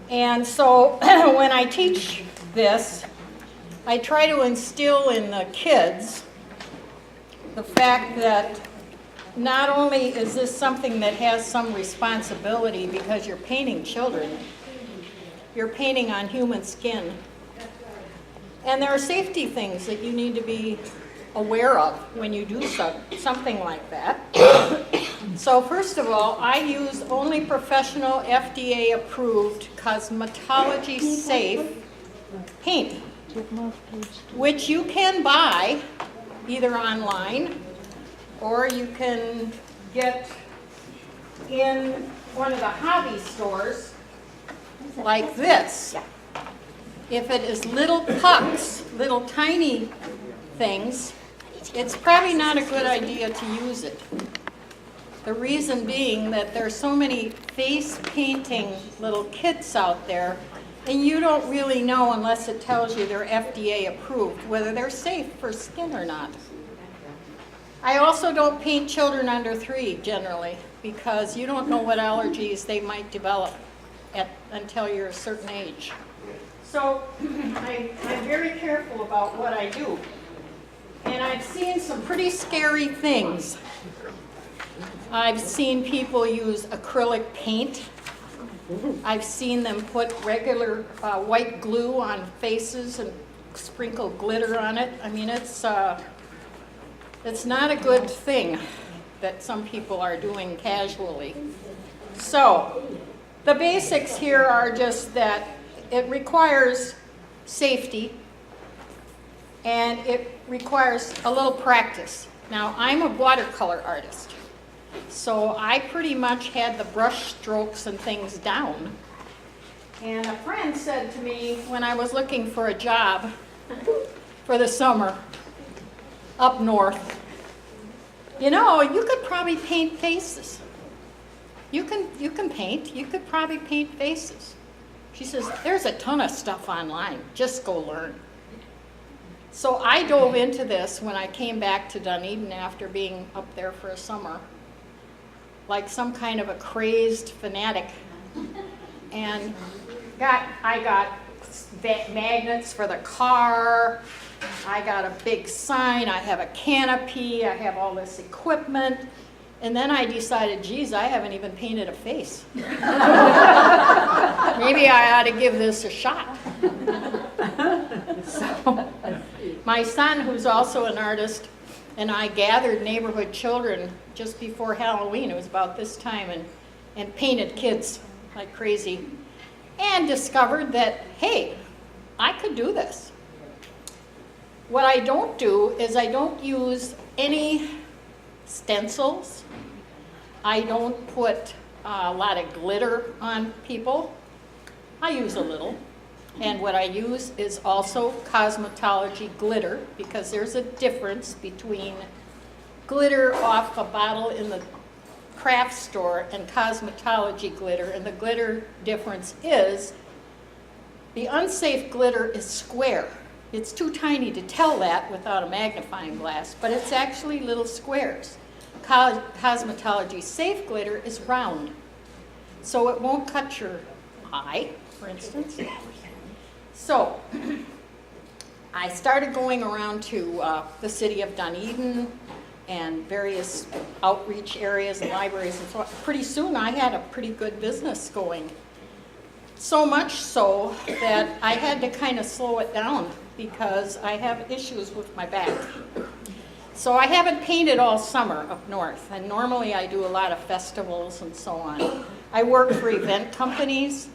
And so when I teach this, I try to instill in the kids the fact that not only is this something that has some responsibility because you're painting children, you're painting on human skin. And there are safety things that you need to be aware of when you do something like that. So first of all, I use only professional FDA approved cosmetology safe paint, which you can buy either online or you can get in one of the hobby stores like this. If it is little pucks, little tiny things, it's probably not a good idea to use it. The reason being that there's so many face painting little kits out there, and you don't really know unless it tells you they're FDA approved, whether they're safe for skin or not. I also don't paint children under 3 generally, because you don't know what allergies they might develop until you're a certain age. So I'm very careful about what I do. And I've seen some pretty scary things. I've seen people use acrylic paint. I've seen them put regular white glue on faces and sprinkle glitter on it. I mean, it's not a good thing that some people are doing casually. So the basics here are just that it requires safety and it requires a little practice. Now, I'm a watercolor artist, so I pretty much had the brush strokes and things down. And a friend said to me when I was looking for a job for the summer up north, you know, you could probably paint faces. You can paint, you could probably paint faces. She says, there's a ton of stuff online, just go learn. So I dove into this when I came back to Dunedin after being up there for a summer, like some kind of a crazed fanatic. And I got magnets for the car, I got a big sign, I have a canopy, I have all this equipment. And then I decided, geez, I haven't even painted a face. Maybe I ought to give this a shot. So my son, who's also an artist, and I gathered neighborhood children just before Halloween, it was about this time, and painted kids like crazy, and discovered that, hey, I could do this. What I don't do is I don't use any stencils. I don't put a lot of glitter on people. I use a little. And what I use is also cosmetology glitter, because there's a difference between glitter off a bottle in the craft store and cosmetology glitter. And the glitter difference is the unsafe glitter is square. It's too tiny to tell that without a magnifying glass, but it's actually little squares. Cosmetology safe glitter is round, so it won't cut your eye, for instance. So I started going around to the city of Dunedin and various outreach areas and libraries and so on. Pretty soon I had a pretty good business going. So much so that I had to kind of slow it down because I have issues with my back. So I haven't painted all summer up north, and normally I do a lot of festivals and so on. I work for event companies,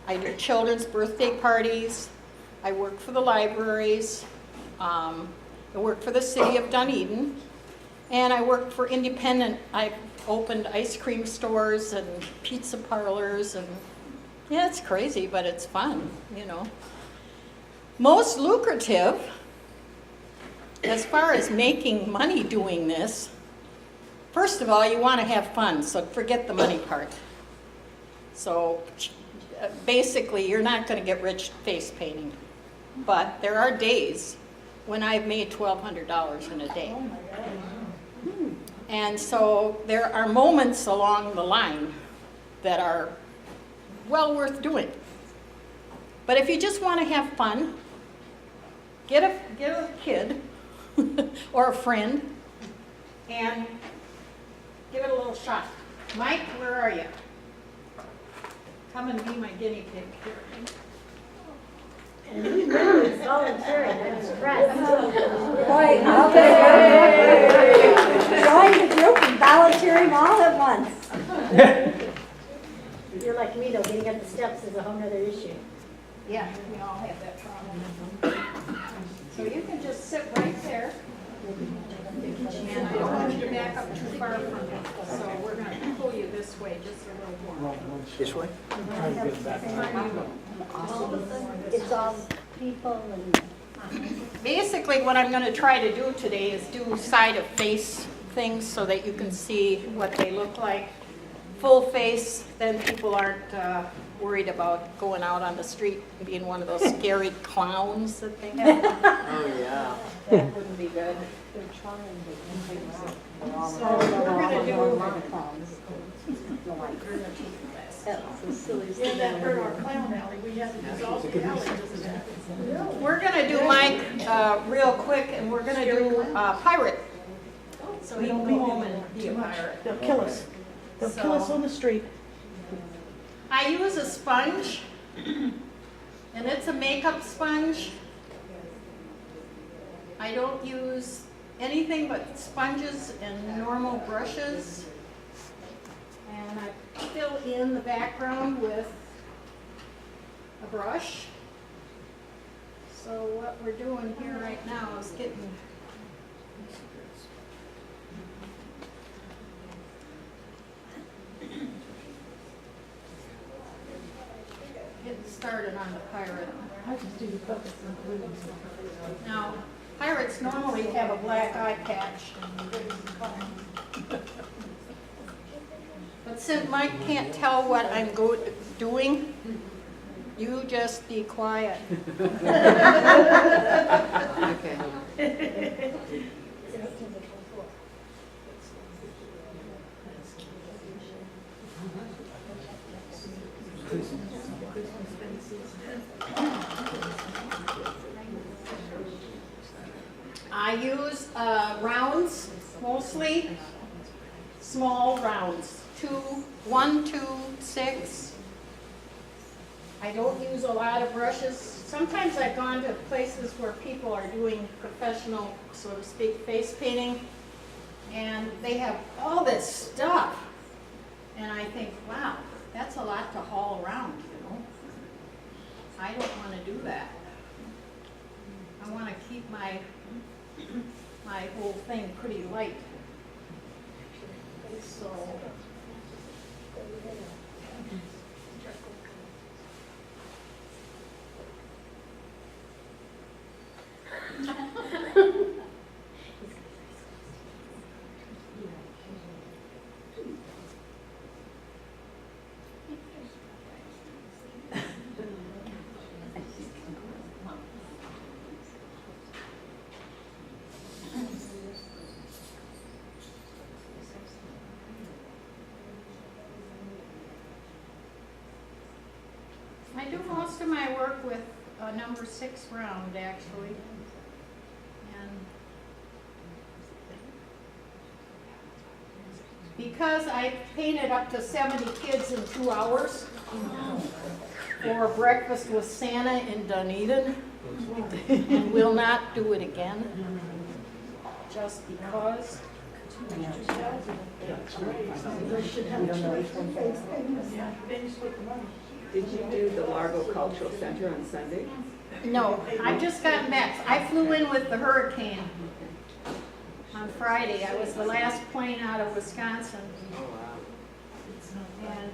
I do children's birthday parties, I work for the libraries, I work for the city of Dunedin, and I work for independent. I've opened ice cream stores and pizza parlors, and yeah, it's crazy, but it's fun, you know. Most lucrative, as far as making money doing this, first of all, you want to have fun, so forget the money part. So basically, you're not going to get rich face painting, but there are days when I've made $1,200 in a day. And so there are moments along the line that are well worth doing. But if you just want to have fun, get a kid or a friend and give it a little shot. Mike, where are you? Come and be my guinea pig here. It's volunteering, I'm impressed. Right, I'll join the group and volunteering all at once. You're like me though, getting up the steps is a whole nother issue. Yeah, we all have that problem. So you can just sit right there. And I don't want you to back up too far from me. So we're going to pull you this way just a little more. This way? It's all people and. Basically, what I'm going to try to do today is do side of face things so that you can see what they look like. Full face, then people aren't worried about going out on the street and being one of those scary clowns that they have. Oh, yeah. That wouldn't be good. So we're going to do... Yeah, that hurt our clown alley. We had to dissolve the alley. We're going to do Mike real quick, and we're going to do pirate. So he can go home and be a pirate. They'll kill us. They'll kill us on the street. I use a sponge, and it's a makeup sponge. I don't use anything but sponges and normal brushes. And I fill in the background with a brush. So what we're doing here right now is getting started on the pirate. I just do the focus and glue. Now, pirates normally have a black eye patch. But since Mike can't tell what I'm doing, you just be quiet. Okay. I use rounds, mostly small rounds, 1, 2, 6. I don't use a lot of brushes. Sometimes I've gone to places where people are doing professional, so to speak, face painting, and they have all this stuff. And I think, wow, that's a lot to haul around, you know. I don't want to do that. I want to keep my whole thing pretty light. So I do most of my work with a number 6 round, actually. And because I painted up to 70 kids in 2 hours for breakfast with Santa in Dunedin, and will not do it again, just because. Did you do the Largo Cultural Center on Sunday? No, I've just gotten back. I flew in with the hurricane on Friday. I was the last plane out of Wisconsin. Oh, wow. And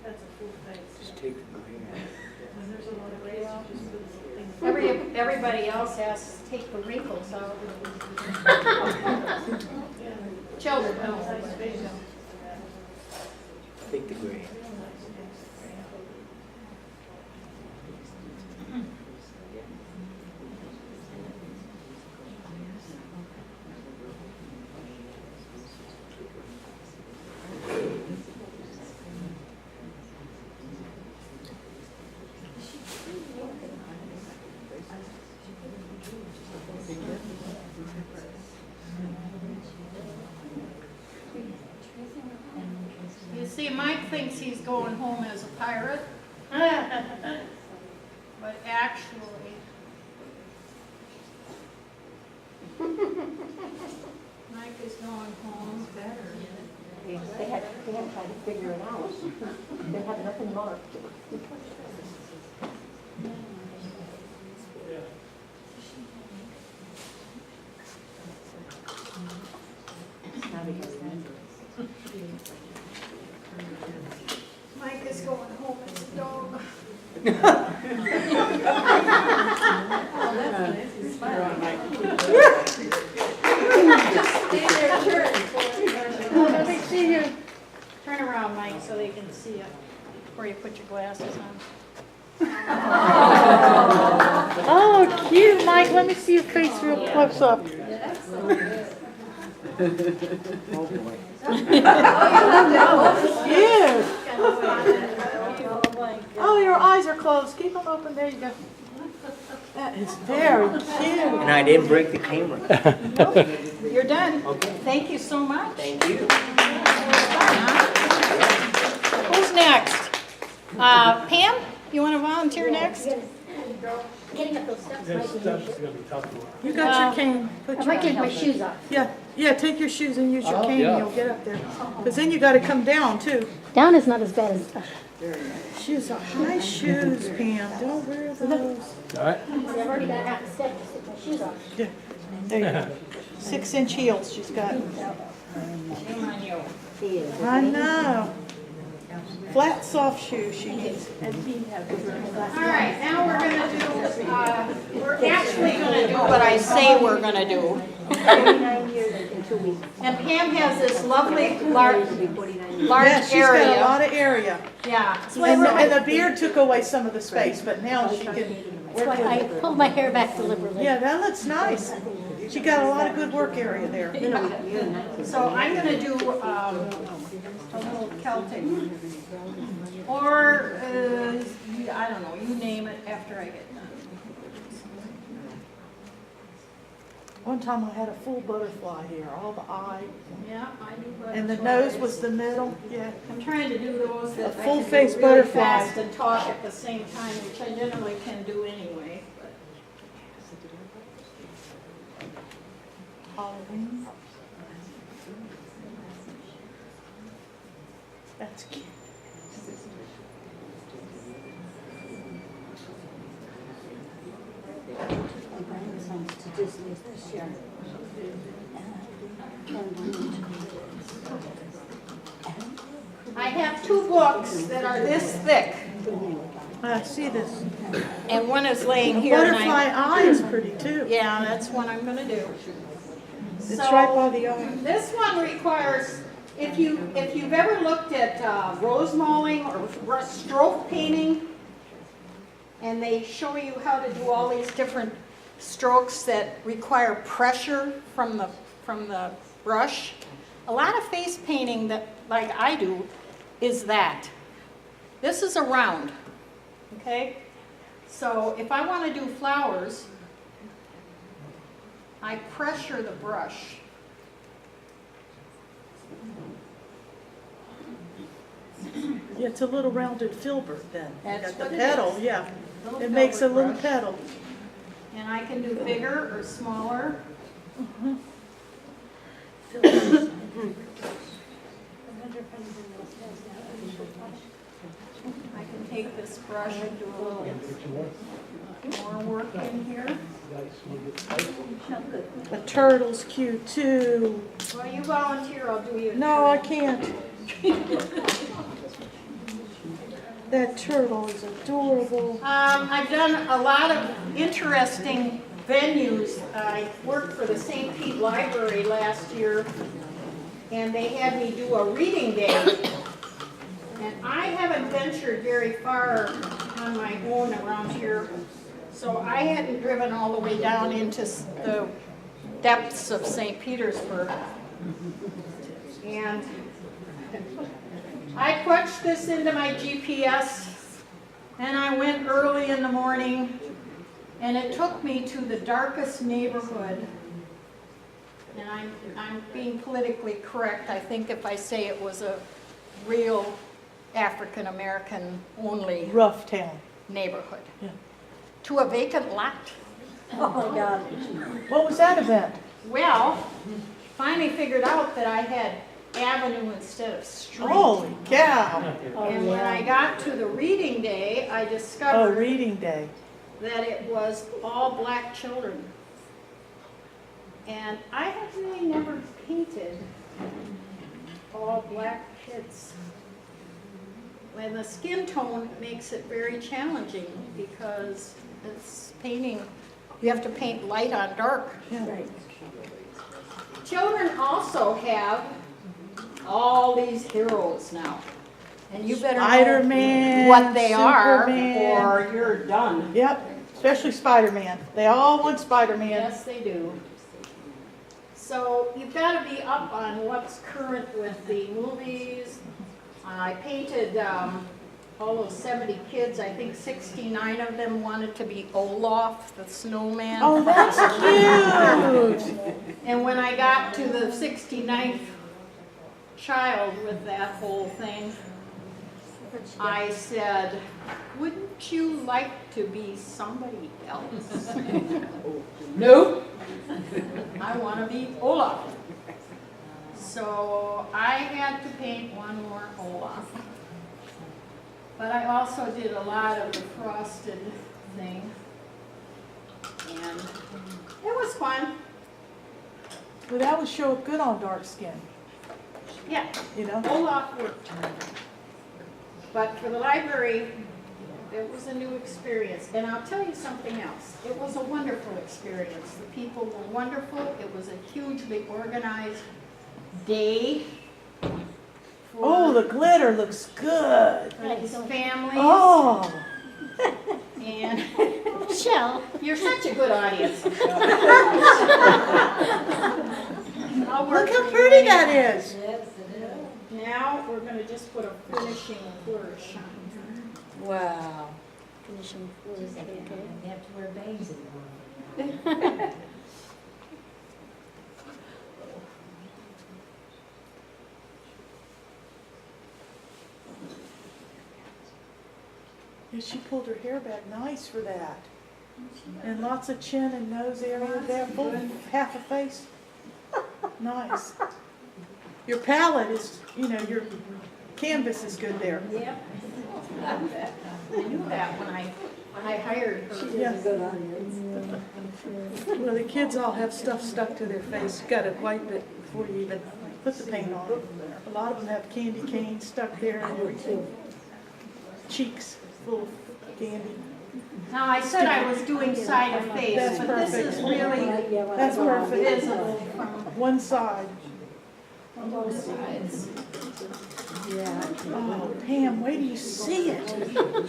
That's a full face. Just take the green out. When there's a lot of rays, you just put the thing. everybody else has to take the wrinkles out. Children don't. Take the green. You see, Mike thinks he's going home as a pirate, but actually, Mike is going home better. They had tried to figure it out. They had nothing marked. Mike is going home as a dog. Let me see you. Turn around, Mike, so they can see you before you put your glasses on. Oh, cute, Mike. Let me see your face real close up. Oh, boy. Cute. Oh, your eyes are closed. Keep them open. There you go. That is very cute. And I didn't break the camera. You're done. Okay. Thank you so much. Thank you. Who's next? Pam, you want to volunteer next? Getting up those steps might be an issue. You got your cane. Put I your might take my shoes off. Yeah, take your shoes and use your cane and you'll get up there. Because then you got to come down too. Down is not as bad as. Shoes are high shoes, Pam. Don't wear those. I've already got half a step to take my shoes off. Yeah, there you go. 6-inch heels she's got. Shame on you. I know. Flat, soft shoes she needs. All right, now we're gonna do, we're actually gonna do what I say we're gonna do. 49 years in 2 weeks. And Pam has this lovely large Yeah, she's got a area. lot of area. Yeah. And the beard took away some of the space, but now she can That's work why I with it. pulled my hair back deliberately. Yeah, that looks nice. She got a lot of good work area there. So I'm gonna do, a little Celtic. Or, I don't know, you name it after I get done. One time I had a full butterfly here, all the eye, Yeah, I do. and the nose was the middle, yeah. I'm trying to do those that I can full do face really butterfly. fast and talk at the same time, which I generally can do anyway. But Halloween. That's cute. I have two books that are this thick, I see this. and one is laying The here. and butterfly eye is pretty too. Yeah, that's what I'm gonna do. It's So, right by the eye. This one requires, if you've ever looked at rose mauling or stroke painting, and they show you how to do all these different strokes that require pressure from the brush, a lot of face painting that, like I do, is that. This is a round, okay? So if I want to do flowers, I pressure the brush. Yeah, it's a little rounded filbert then. That's Got the what it petal, is. yeah. Little It makes a filbert little brush. petal. And I can do bigger or smaller. I can take this brush and do a little more work in here. The turtle's cute too. Well, you volunteer, I'll do you. a No, I turtle. can't. That turtle is adorable. I've done a lot of interesting venues. I worked for the St. Pete Library last year, and they had me do a reading day. And I haven't ventured very far on my own around here, so I hadn't driven all the way down into the depths of St. Petersburg. And I punched this into my GPS, and I went early in the morning, and it took me to the darkest neighborhood and I'm being politically correct, I think if I say it was a real African-American only Rough town. neighborhood. Yeah. To a vacant lot. Oh, my God. What was that event? Well, finally figured out that I had avenue instead of street. Holy cow. And when I got to the reading day, I Oh, discovered reading day. that it was all black children. And I have really never painted all black kids. When the skin tone makes it very challenging because it's painting, you have to paint light on dark. Yeah. Children also have all these heroes now. And you better know Spider-Man. what they are Superman. or you're done. Yep, especially Spider-Man. They all want Spider-Man. Yes, they do. So you've got to be up on what's current with the movies. I painted all those 70 kids. I think 69 of them wanted to be Olaf, the snowman. Oh, that's cute. And when I got to the 69th child with that whole thing, I said, wouldn't you like to be somebody else? Nope. I want to be Olaf. So I had to paint one more Olaf. But I also did a lot of the frosted thing. And it was fun. Well, that would show up good on dark skin, Yeah, you know? Olaf worked. But for the library, it was a new experience. And I'll tell you something else. It was a wonderful experience. The people were wonderful. It was a hugely organized day. Oh, the glitter looks good. For these families. Oh, And Michelle. you're such a good audience. I'll work look how for you pretty anytime. that is. Now, we're going to just put a finishing flourish on here. Wow. Finishing floors, okay. They have to wear bangs in Yeah, she pulled her hair back nice for that. And lots of chin and nose area there, full half a face. Nice. Your palette is, you know, your canvas is good there. Yep. I knew that when I hired her. Yeah. Well, the kids all have stuff stuck to their face. You gotta wipe it before you even put the paint on. A lot of them have candy canes stuck there and everything. Cheeks full of candy. Now, I said I was doing side of face, That's but this is perfect. really That's perfect. visible from One side. both sides. Oh, Pam, wait till you see it.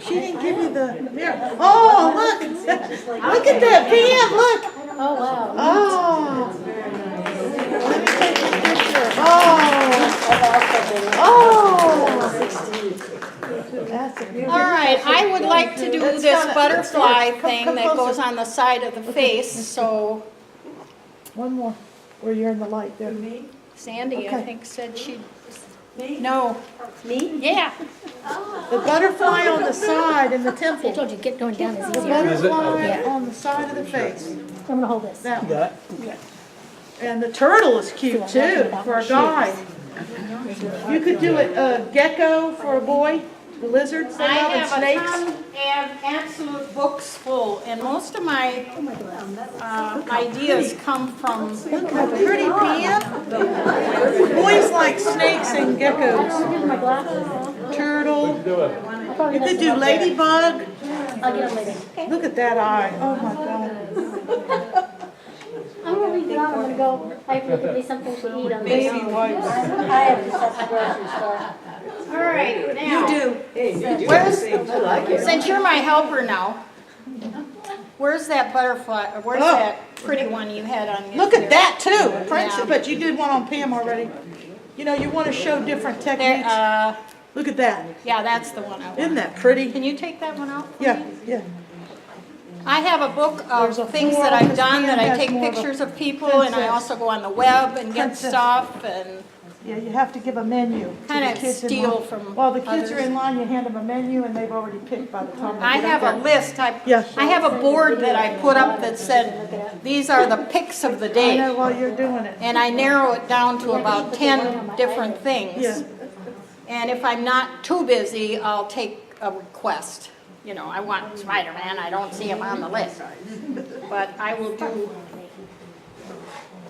She didn't give you the mirror. Oh, look. Look at that, Pam, look. Oh, wow. Oh. Let me take a picture. Oh. That's a beautiful. All right, I would like to do Let's this kinda- butterfly come thing that closer. goes on the side of the face, so One more, where you're in the light there. Sandy, I Okay. think, said she'd. No. Me? Yeah. The butterfly on the side and the I temple. told you, going down is The easier. butterfly on the side of the face. I'm gonna hold this. That You one. got it? And the turtle is cute too, for a guy. You could do a gecko for a boy, the lizards they I love, and have a snakes. ton of absolute books full, and most of my ideas come from. Look how pretty, Pam. Boys like snakes and geckos. Here's my glasses. Turtle. Probably You could that's do okay. ladybug. I'll get them later. Look at that eye. Oh my God. I'm gonna leave it on, I'm gonna go, I have to get me something to eat on the way Baby home. wipes. I have to set the grocery store. All right, now. Hey, you do Where's- I like it. Since you're my helper now, where's that butterfly, or where's Oh. that pretty one you had on your? Look at that too. Prince, Yeah. but you did one on Pam already. You know, you want to show different There, techniques. Look at that. yeah, that's the one I want. Isn't that pretty? Can you take that one out? for Yeah, me? yeah. I have a book There's a of things floral, that I've this done, that man I has take more of a pictures of people, and I princess. also go on the web and get Princess. stuff, and Yeah, you have to give a menu to the kind of kids in steal line. from While the kids are others. in line, you hand them a menu and they've already picked by the time they I get up have a there. list, Yeah. I have a board that I put up that said, these are the picks of the I day. know while you're doing it. And I narrow it down to about 10 different things. Yeah. And if I'm not too busy, I'll take a request. You know, I want Spider-Man, I don't see him on the list. But I will do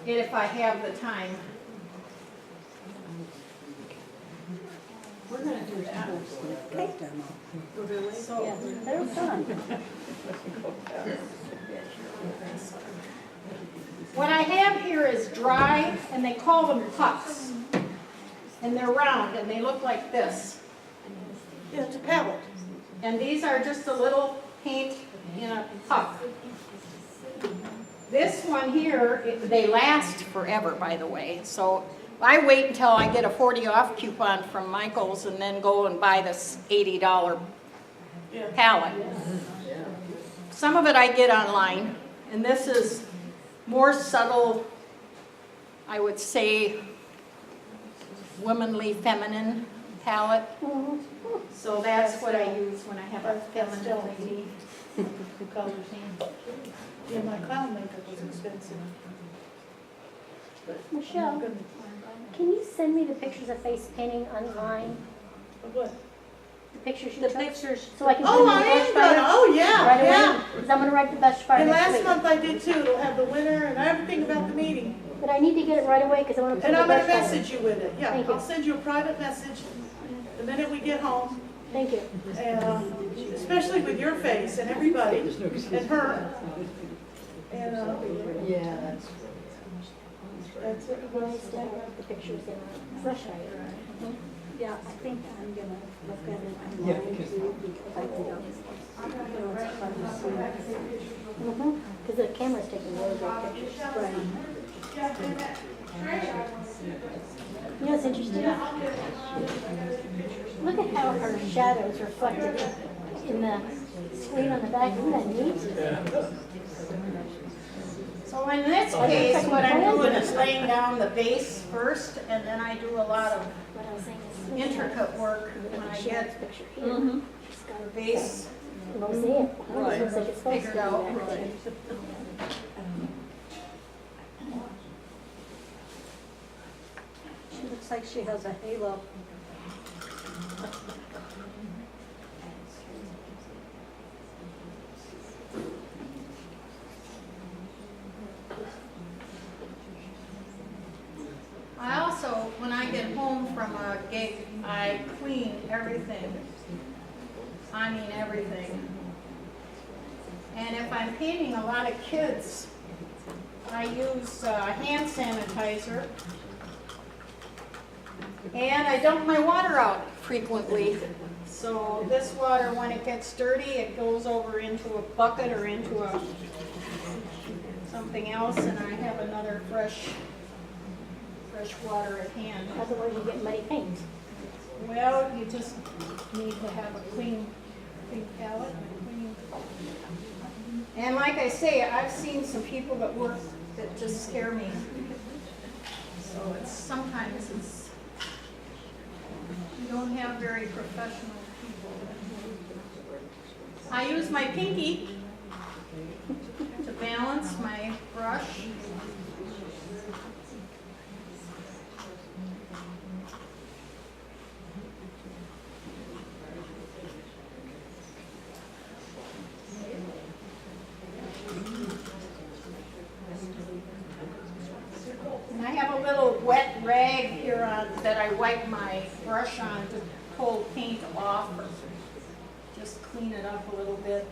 it if I have the time. We're gonna do that. They're fun. What I have here is dry, and they call them pucks. And they're round, and they look like this. Yeah, it's a palette. And these are just a little paint in a puck. This one here, they last forever, by the way. So I wait until I get a 40 off coupon from Michael's and then go and buy this $80 palette. Some of it I get online, and this is more subtle, I would say, womanly, feminine palette. So that's what I use when I have a feminine lady. Yeah, my clown makeup was expensive. Michelle, can you send me the pictures of face painting online? Of what? The pictures you The took? pictures. So I can Oh, send I you the am best gonna, photo oh, yeah, right yeah. away? Because I'm gonna write the best part And next last week. month I did too. It'll have the winner and everything about the meeting. But I need to get it right away because I want to put And the I'm gonna best photo. message you with it. Yeah, Thank you. I'll send you a private message the minute we get home. Thank you. And especially with your face and everybody and her. And Yeah, that's. that's it. When I stack up the pictures in a fresh light. Yeah, I think I'm gonna look at it Yeah, online because- too, because I think it's fun to see. Because the camera's taking really good pictures. You know what's interesting? Look at how her shadows reflected in the screen on the back. Isn't that neat? So in this case, what I'm doing is laying down the base first, and then I do a lot of What I was saying is, look at intricate work how when I she has get picture here. She's got the her base You don't see it. It looks like it's supposed to figured be out. there. She looks like she has a halo. I also, when I get home from a gig, I clean everything. I mean everything. And if I'm painting a lot of kids, I use hand sanitizer. And I dump my water out frequently. So this water, when it gets dirty, it goes over into a bucket or into something else, and I have another fresh water at hand. Otherwise you get muddy paint. Well, you just need to have a clean palette. And like I say, I've seen some people that work that just scare me. So sometimes you don't have very professional people. I use my pinky to balance my brush. And I have a little wet rag here that I wipe my brush on to pull paint off or just clean it up a little bit.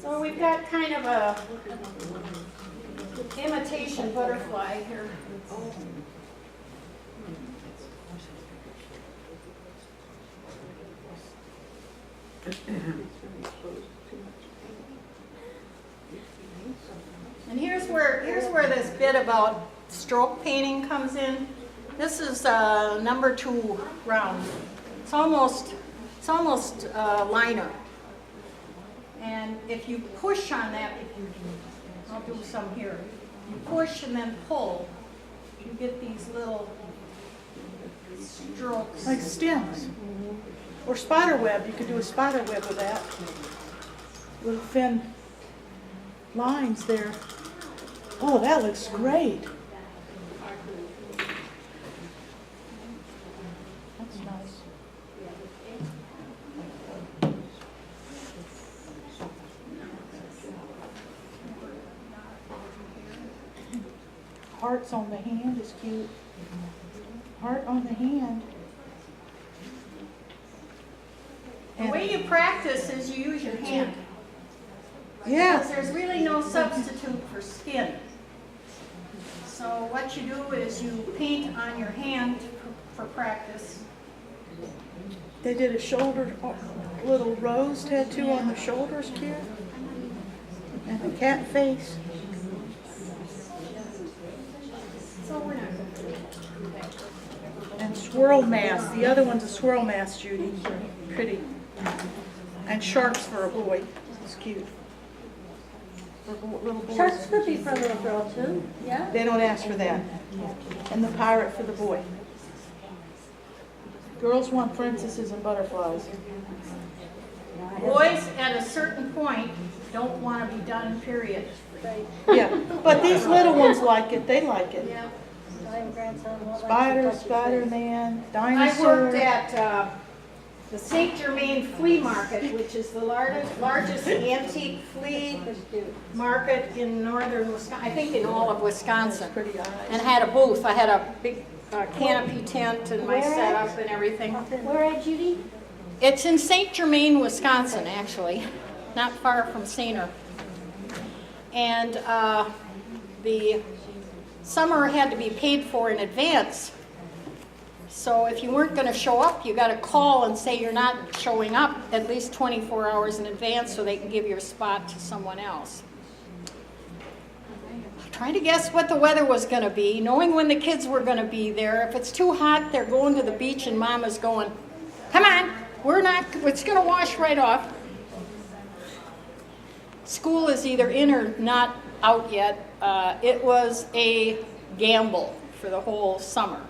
So we've got kind of a imitation butterfly here. And here's where this bit about stroke painting comes in. This is number 2 round. It's almost liner. And if you push on that, I'll do some here. You push and then pull, you get these little strokes. Like stems. Or spider web. You could do a spider web with that. Little thin lines there. Oh, that looks great. That's nice. Hearts on the hand is cute. Heart on the hand. The way you practice is you use your hand. Yeah. Because there's really no substitute for skin. So what you do is you paint on your hand for practice. They did a shoulder, little rose tattoo on the shoulders, cute. And a cat face. So we're not. And swirl mask. The other one's a swirl mask, Judy. Pretty. And sharks for a boy. It's cute. For little boys. Sharks could be for a little girl too, yeah? They don't ask for that. And the pirate for the boy. Girls want princesses and butterflies. Boys at a certain point don't want to be done, period. Yeah, but these little ones like it. They like it. Yeah. My grandson will like Spider, to touch his Spider-Man, I dinosaur. worked at the St. Germain Flea Market, which is the largest antique flea market in northern Wisconsin, I think in all of Wisconsin. Pretty eyes. And had a booth. I had a big canopy tent and my Where at? setup and everything. Where at, Judy? It's in St. Germain, Wisconsin, actually, not far from Sainer. And the summer had to be paid for in advance. So if you weren't going to show up, you got to call and say you're not showing up at least 24 hours in advance so they can give your spot to someone else. Trying to guess what the weather was going to be, knowing when the kids were going to be there. If it's too hot, they're going to the beach and Mama's going, come on, it's going to wash right off. School is either in or not out yet. It was a gamble for the whole summer.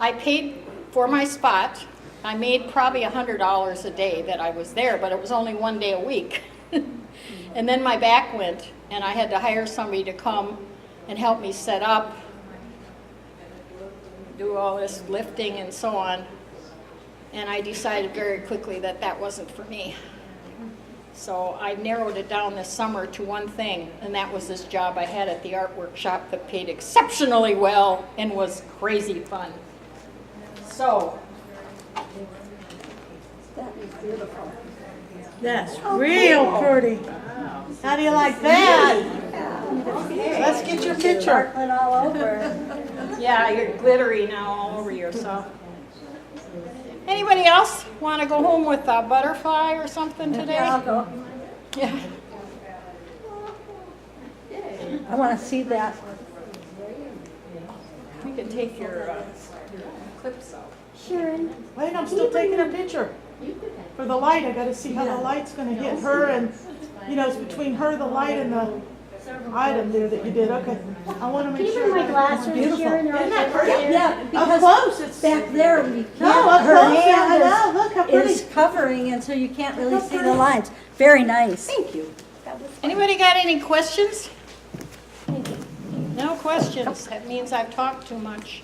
I paid for my spot. I made probably $100 a day that I was there, but it was only 1 day a week. And then my back went, and I had to hire somebody to come and help me set up, do all this lifting and so on. And I decided very quickly that that wasn't for me. So I narrowed it down this summer to one thing, and that was this job I had at the art workshop that paid exceptionally well and was crazy fun. So, That is beautiful. That's real pretty. How do you like that? Let's get your picture. Sparkling all over. yeah, you're glittery now all over yourself. Anybody else want to go home with a butterfly or something today? Yeah, I'll go. Yeah. I want to see that. We can take your clips out. Sharon, Wait, I'm still taking a picture. For the light, I gotta see how the light's gonna hit her and, it's between her, the light, and the item there that you did. Okay. I wanna can make you sure. bring my glasses, Beautiful. Sharon? They're Isn't that right there. pretty? Yeah, Up because close, it's. back there, we can't, No, up her close, yeah, I hand know. Look how pretty. is covering, and so you can't really see the lines. Very nice. Thank you. Anybody got any questions? No questions. That means I've talked too much.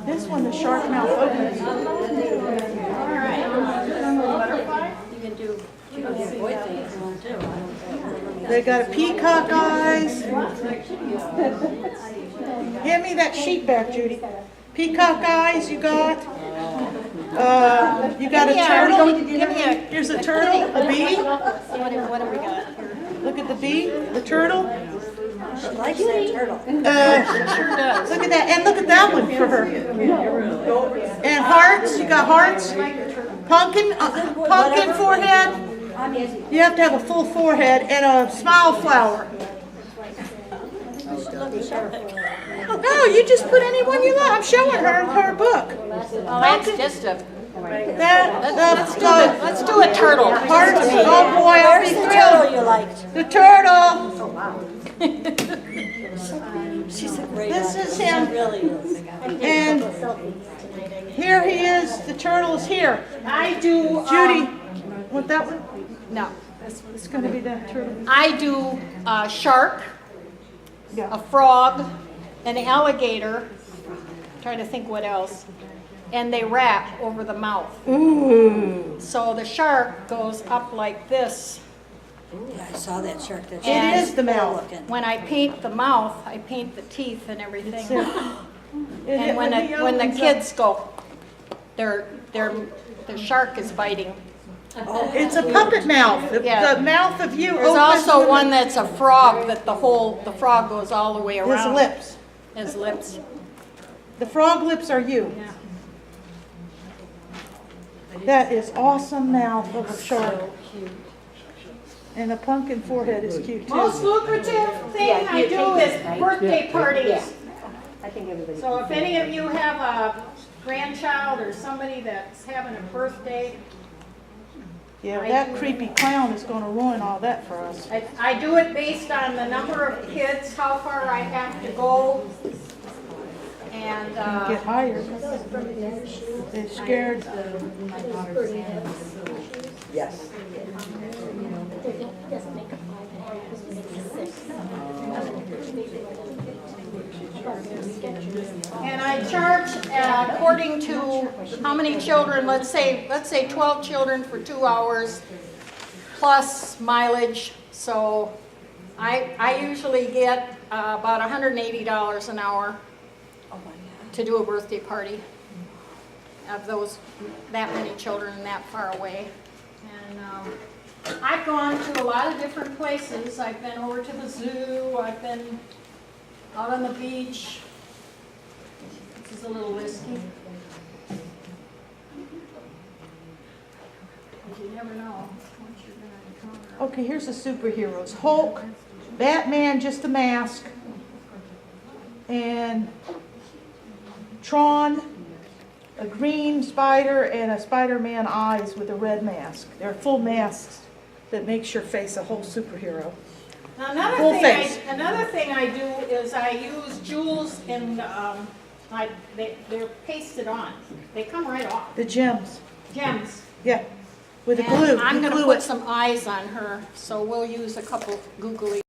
This one, the shark mouth opens. All right. Butterfly? You can do boy things if you want to. They got a peacock eyes. Hand me that sheet back, Judy. Peacock eyes you got. You got a turtle? Give me a, Here's a turtle, a bee. what do we got here? Look at the bee, the turtle. She likes that turtle. Sure does. Look at that, and look at that one for her. And hearts, you got hearts. Pumpkin forehead. You have to have a full forehead and a smile flower. No, you just put any one you like. I'm showing her book. Oh, that's just a, Let's let's do a turtle. hearts. Oh boy, I'll be Where's the turtle thrilled. you liked? The turtle. She's a great This artist. is him. She really is. And here he is. The turtle is here. I do, Judy, want that one? no. It's going to be that turtle. I do a shark, a Yeah. frog, an alligator, trying to think what else, and they wrap over the mouth. Ooh. So the shark goes up like this. Yeah, I saw that shark. That And It is the mouth. looking. When I paint the mouth, I paint the teeth and everything. And when he when the opens up- kids go, the shark is biting. It's a puppet mouth. Yeah. The mouth of you There's opens also with one that's a frog that the frog goes all the way his around. lips. His lips. The frog lips are you. Yeah. That is awesome mouth of a shark. And a pumpkin forehead is cute Most too. lucrative thing I do is birthday parties. I think everybody. So if any of you have a grandchild or somebody that's having a birthday, Yeah, that creepy clown is going to ruin all that for us. I do it based on the number of kids, how far I have to go. And, Get hired. They're scared. Yes. Doesn't make a 5.5, it makes a 6. and I charge according to how many children, let's say 12 children for 2 hours, plus mileage. So I usually get about $180 an hour to do a birthday party of that many children and that far away. And I've gone to a lot of different places. I've been over to the zoo. I've been out on the beach. This is a little risky. But you never know what you're going to encounter. Okay, here's the superheroes. Hulk, Batman, just a mask, and Tron, a green spider, and a Spider-Man eyes with a red mask. They're full masks that makes your face a whole superhero. Now, Full face. another thing I do is I use jewels and they're pasted on. They come right off. The gems, Gems. yeah, with the And glue. I'm You going to glue put it. some eyes on her, so we'll use a couple googly